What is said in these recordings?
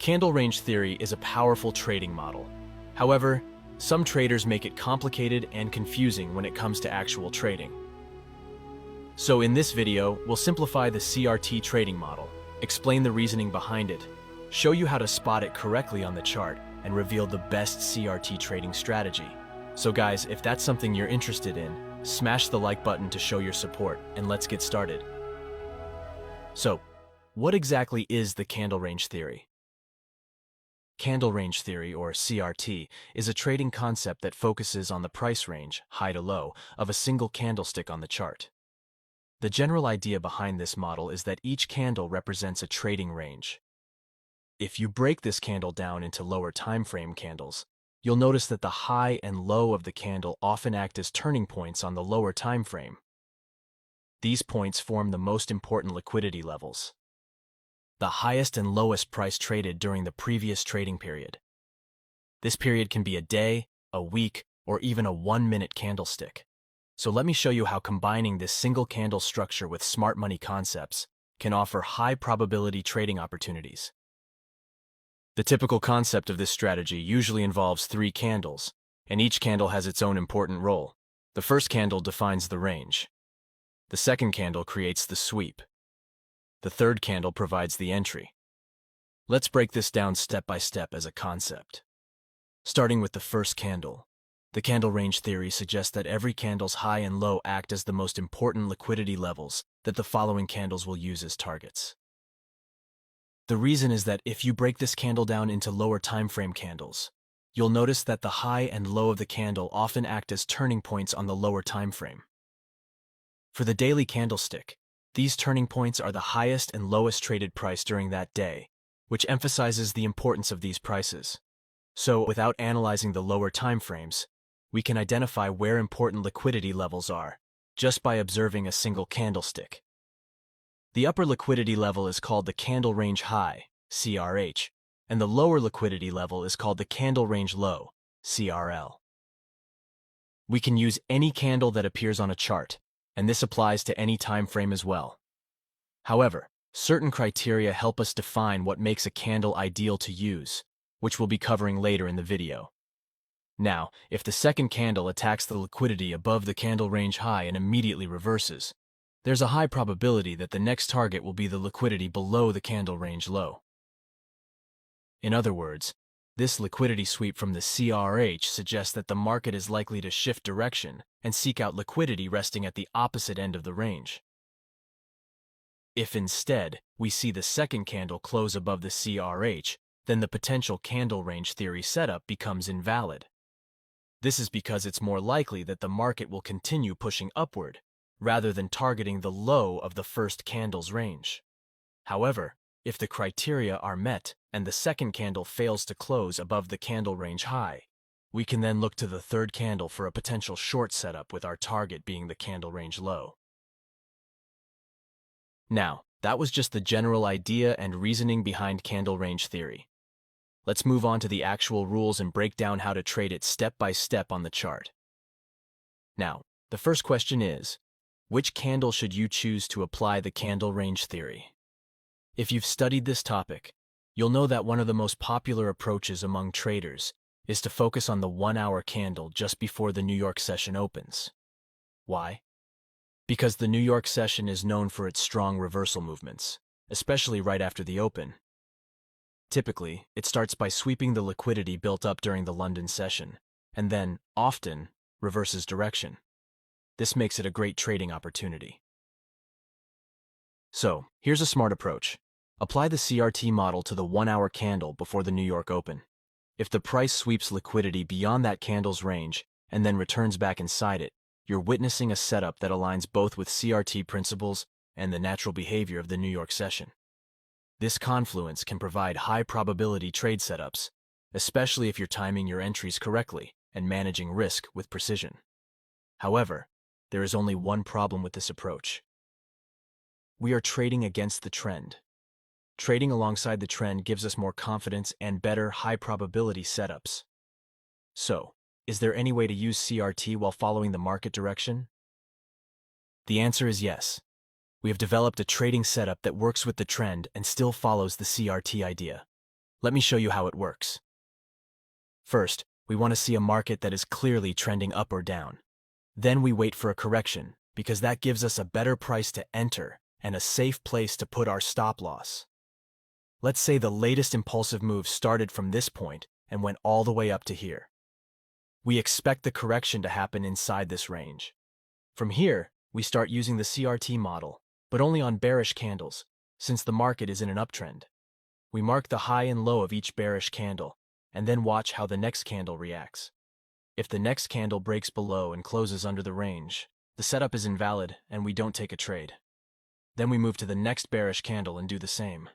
Candle range theory is a powerful trading model. However, some traders make it complicated and confusing when it comes to actual trading. So in this video, we'll simplify the CRT trading model, explain the reasoning behind it, show you how to spot it correctly on the chart, and reveal the best CRT trading strategy. So guys, if that's something you're interested in, smash the like button to show your support, and let's get started. So, what exactly is the candle range theory? Candle range theory, or CRT, is a trading concept that focuses on the price range, high to low, of a single candlestick on the chart. The general idea behind this model is that each candle represents a trading range. If you break this candle down into lower time frame candles, you'll notice that the high and low of the candle often act as turning points on the lower time frame. These points form the most important liquidity levels, the highest and lowest price traded during the previous trading period. This period can be a day, a week, or even a 1-minute candlestick. So let me show you how combining this single candle structure with smart money concepts can offer high probability trading opportunities. The typical concept of this strategy usually involves 3 candles, and each candle has its own important role. The first candle defines the range. The second candle creates the sweep. The third candle provides the entry. Let's break this down step by step as a concept. Starting with the first candle, the candle range theory suggests that every candle's high and low act as the most important liquidity levels that the following candles will use as targets. The reason is that if you break this candle down into lower time frame candles, you'll notice that the high and low of the candle often act as turning points on the lower time frame. For the daily candlestick, these turning points are the highest and lowest traded price during that day, which emphasizes the importance of these prices. So, without analyzing the lower time frames, we can identify where important liquidity levels are, just by observing a single candlestick. The upper liquidity level is called the candle range high, CRH, and the lower liquidity level is called the candle range low, CRL. We can use any candle that appears on a chart, and this applies to any time frame as well. However, certain criteria help us define what makes a candle ideal to use, which we'll be covering later in the video. Now, if the second candle attacks the liquidity above the candle range high and immediately reverses, there's a high probability that the next target will be the liquidity below the candle range low. In other words, this liquidity sweep from the CRH suggests that the market is likely to shift direction and seek out liquidity resting at the opposite end of the range. If instead we see the second candle close above the CRH, then the potential candle range theory setup becomes invalid. This is because it's more likely that the market will continue pushing upward, rather than targeting the low of the first candle's range. However, if the criteria are met and the second candle fails to close above the candle range high, we can then look to the third candle for a potential short setup with our target being the candle range low. Now, that was just the general idea and reasoning behind candle range theory. Let's move on to the actual rules and break down how to trade it step by step on the chart. Now, the first question is, which candle should you choose to apply the candle range theory? If you've studied this topic, you'll know that one of the most popular approaches among traders is to focus on the 1-hour candle just before the New York session opens. Why? Because the New York session is known for its strong reversal movements, especially right after the open. Typically, it starts by sweeping the liquidity built up during the London session, and then, often, reverses direction. This makes it a great trading opportunity. So, here's a smart approach. Apply the CRT model to the 1-hour candle before the New York Open. If the price sweeps liquidity beyond that candle's range and then returns back inside it, you're witnessing a setup that aligns both with CRT principles and the natural behavior of the New York session. This confluence can provide high probability trade setups, especially if you're timing your entries correctly and managing risk with precision. However, there is only one problem with this approach. We are trading against the trend. Trading alongside the trend gives us more confidence and better high-probability setups. So, is there any way to use CRT while following the market direction? The answer is yes. We have developed a trading setup that works with the trend and still follows the CRT idea. Let me show you how it works. First, we want to see a market that is clearly trending up or down. Then we wait for a correction, because that gives us a better price to enter and a safe place to put our stop loss. Let's say the latest impulsive move started from this point and went all the way up to here. We expect the correction to happen inside this range. From here, we start using the CRT model, but only on bearish candles, since the market is in an uptrend. We mark the high and low of each bearish candle, and then watch how the next candle reacts. If the next candle breaks below and closes under the range, the setup is invalid and we don't take a trade. Then we move to the next bearish candle and do the same.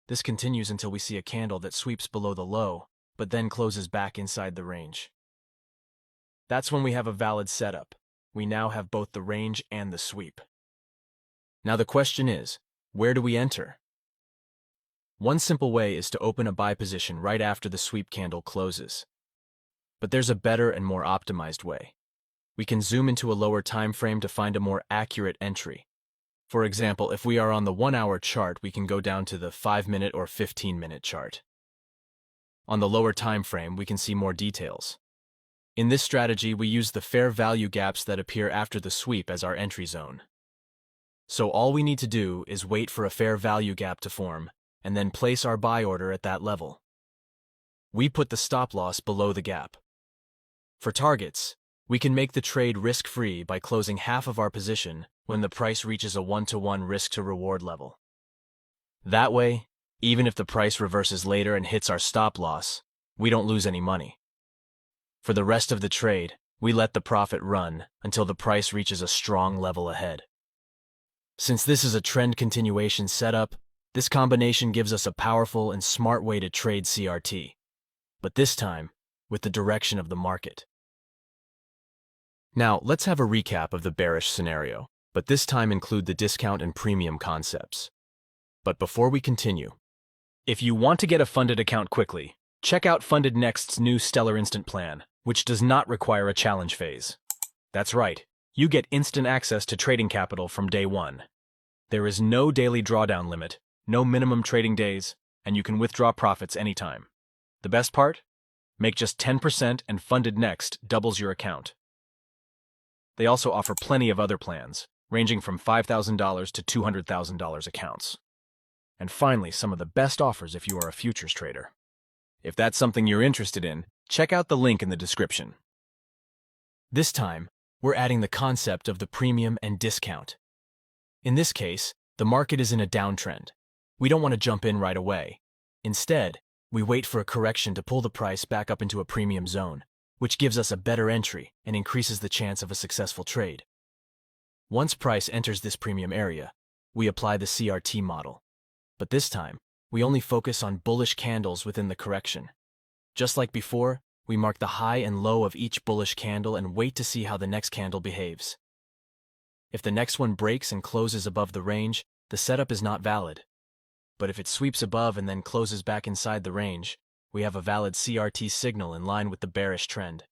This continues until we see a candle that sweeps below the low, but then closes back inside the range. That's when we have a valid setup. We now have both the range and the sweep. Now the question is, where do we enter? One simple way is to open a buy position right after the sweep candle closes. But there's a better and more optimized way. We can zoom into a lower time frame to find a more accurate entry. For example, if we are on the 1-hour chart, we can go down to the 5-minute or 15-minute chart. On the lower time frame, we can see more details. In this strategy, we use the fair value gaps that appear after the sweep as our entry zone. So all we need to do is wait for a fair value gap to form, and then place our buy order at that level. We put the stop loss below the gap. For targets, we can make the trade risk-free by closing half of our position when the price reaches a 1-to-1 risk-to-reward level. That way, even if the price reverses later and hits our stop loss, we don't lose any money. For the rest of the trade, we let the profit run until the price reaches a strong level ahead. Since this is a trend continuation setup, this combination gives us a powerful and smart way to trade CRT, but this time with the direction of the market. Now, let's have a recap of the bearish scenario, but this time include the discount and premium concepts. But before we continue, if you want to get a funded account quickly, check out Funded Next's new Stellar Instant Plan, which does not require a challenge phase. That's right, you get instant access to trading capital from day one. There is no daily drawdown limit, no minimum trading days, and you can withdraw profits anytime. The best part? Make just 10% and Funded Next doubles your account. They also offer plenty of other plans, ranging from $5,000 to $200,000 accounts. And finally, some of the best offers if you are a futures trader. If that's something you're interested in, check out the link in the description. This time, we're adding the concept of the premium and discount. In this case, the market is in a downtrend. We don't want to jump in right away. Instead, we wait for a correction to pull the price back up into a premium zone, which gives us a better entry and increases the chance of a successful trade. Once price enters this premium area, we apply the CRT model. But this time, we only focus on bullish candles within the correction. Just like before, we mark the high and low of each bullish candle and wait to see how the next candle behaves. If the next one breaks and closes above the range, the setup is not valid. But if it sweeps above and then closes back inside the range, we have a valid CRT signal in line with the bearish trend.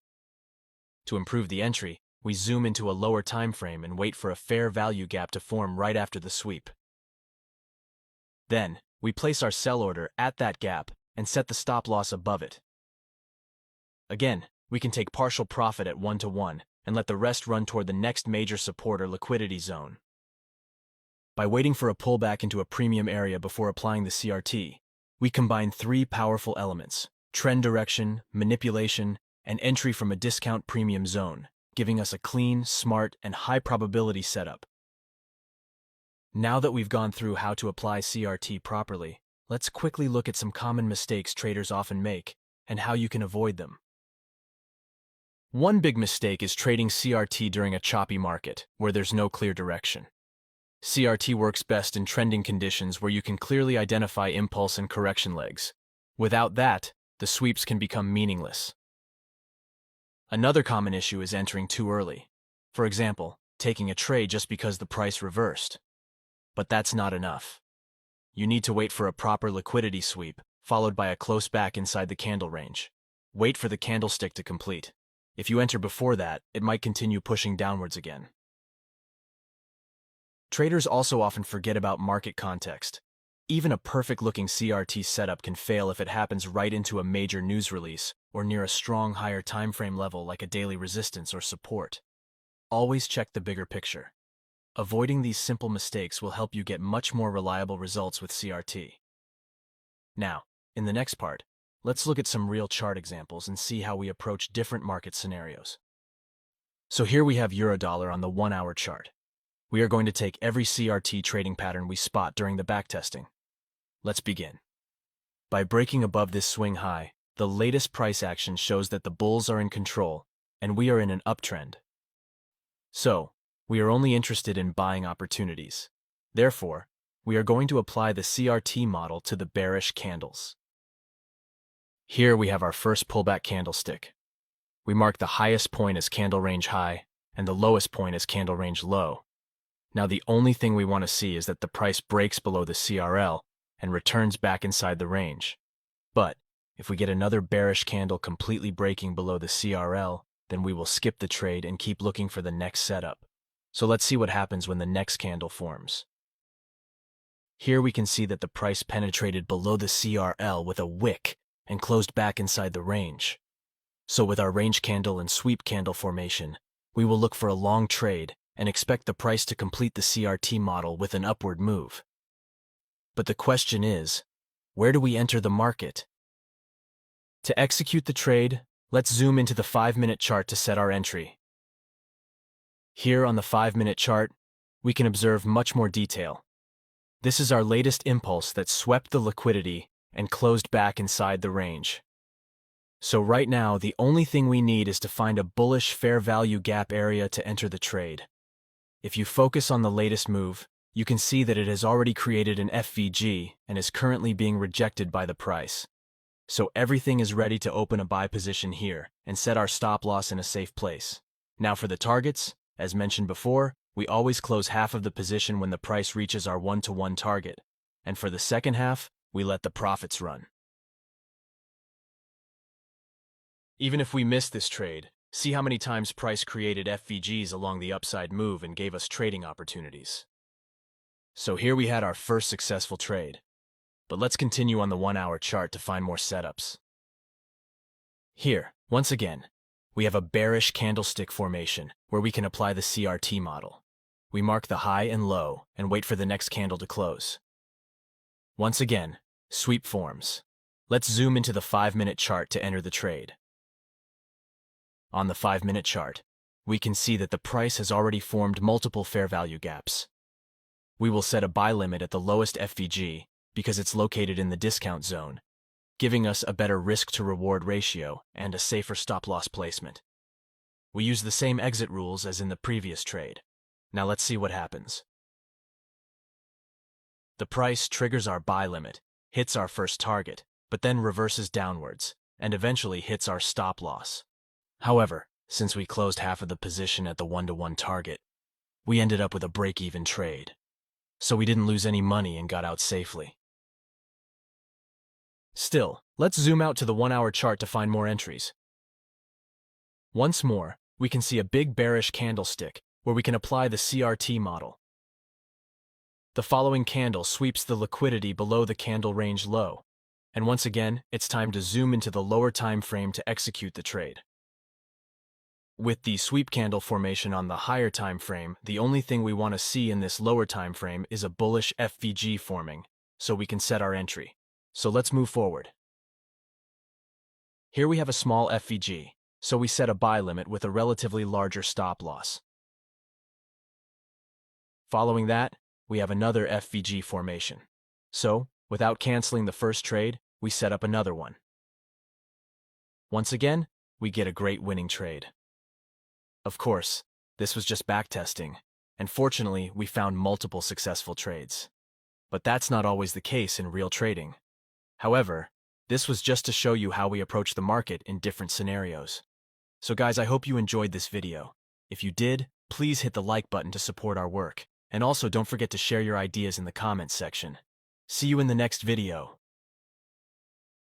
To improve the entry, we zoom into a lower time frame and wait for a fair value gap to form right after the sweep. Then, we place our sell order at that gap and set the stop loss above it. Again, we can take partial profit at 1-to-1 and let the rest run toward the next major support or liquidity zone. By waiting for a pullback into a premium area before applying the CRT, we combine three powerful elements: trend direction, manipulation, and entry from a discount premium zone, giving us a clean, smart, and high-probability setup. Now that we've gone through how to apply CRT properly, let's quickly look at some common mistakes traders often make and how you can avoid them. One big mistake is trading CRT during a choppy market, where there's no clear direction. CRT works best in trending conditions where you can clearly identify impulse and correction legs. Without that, the sweeps can become meaningless. Another common issue is entering too early. For example, taking a trade just because the price reversed. But that's not enough. You need to wait for a proper liquidity sweep, followed by a close back inside the candle range. Wait for the candlestick to complete. If you enter before that, it might continue pushing downwards again. Traders also often forget about market context. Even a perfect-looking CRT setup can fail if it happens right into a major news release or near a strong higher time frame level like a daily resistance or support. Always check the bigger picture. Avoiding these simple mistakes will help you get much more reliable results with CRT. Now, in the next part, let's look at some real chart examples and see how we approach different market scenarios. So here we have Eurodollar on the 1-hour chart. We are going to take every CRT trading pattern we spot during the backtesting. Let's begin. By breaking above this swing high, the latest price action shows that the bulls are in control and we are in an uptrend. So, we are only interested in buying opportunities. Therefore, we are going to apply the CRT model to the bearish candles. Here we have our first pullback candlestick. We mark the highest point as candle range high and the lowest point as candle range low. Now the only thing we want to see is that the price breaks below the CRL and returns back inside the range. But if we get another bearish candle completely breaking below the CRL, then we will skip the trade and keep looking for the next setup. So let's see what happens when the next candle forms. Here we can see that the price penetrated below the CRL with a wick and closed back inside the range. So with our range candle and sweep candle formation, we will look for a long trade and expect the price to complete the CRT model with an upward move. But the question is, where do we enter the market? To execute the trade, let's zoom into the 5-minute chart to set our entry. Here on the 5-minute chart, we can observe much more detail. This is our latest impulse that swept the liquidity and closed back inside the range. So right now, the only thing we need is to find a bullish fair value gap area to enter the trade. If you focus on the latest move, you can see that it has already created an FVG and is currently being rejected by the price. So everything is ready to open a buy position here and set our stop loss in a safe place. Now for the targets, as mentioned before, we always close half of the position when the price reaches our 1-to-1 target, and for the second half, we let the profits run. Even if we miss this trade, see how many times price created FVGs along the upside move and gave us trading opportunities. So here we had our first successful trade. But let's continue on the 1-hour chart to find more setups. Here, once again, we have a bearish candlestick formation where we can apply the CRT model. We mark the high and low and wait for the next candle to close. Once again, sweep forms. Let's zoom into the 5-minute chart to enter the trade. On the 5-minute chart, we can see that the price has already formed multiple fair value gaps. We will set a buy limit at the lowest FVG because it's located in the discount zone, giving us a better risk-to-reward ratio and a safer stop-loss placement. We use the same exit rules as in the previous trade. Now let's see what happens. The price triggers our buy limit, hits our first target, but then reverses downwards, and eventually hits our stop-loss. However, since we closed half of the position at the 1-to-1 target, we ended up with a break-even trade. So we didn't lose any money and got out safely. Still, let's zoom out to the 1-hour chart to find more entries. Once more, we can see a big bearish candlestick where we can apply the CRT model. The following candle sweeps the liquidity below the candle range low, and once again, it's time to zoom into the lower time frame to execute the trade. With the sweep candle formation on the higher time frame, the only thing we want to see in this lower time frame is a bullish FVG forming, so we can set our entry. So let's move forward. Here we have a small FVG, so we set a buy limit with a relatively larger stop loss. Following that, we have another FVG formation. So, without canceling the first trade, we set up another one. Once again, we get a great winning trade. Of course, this was just backtesting, and fortunately, we found multiple successful trades. But that's not always the case in real trading. However, this was just to show you how we approach the market in different scenarios. So guys, I hope you enjoyed this video. If you did, please hit the like button to support our work. And also don't forget to share your ideas in the comments section. See you in the next video.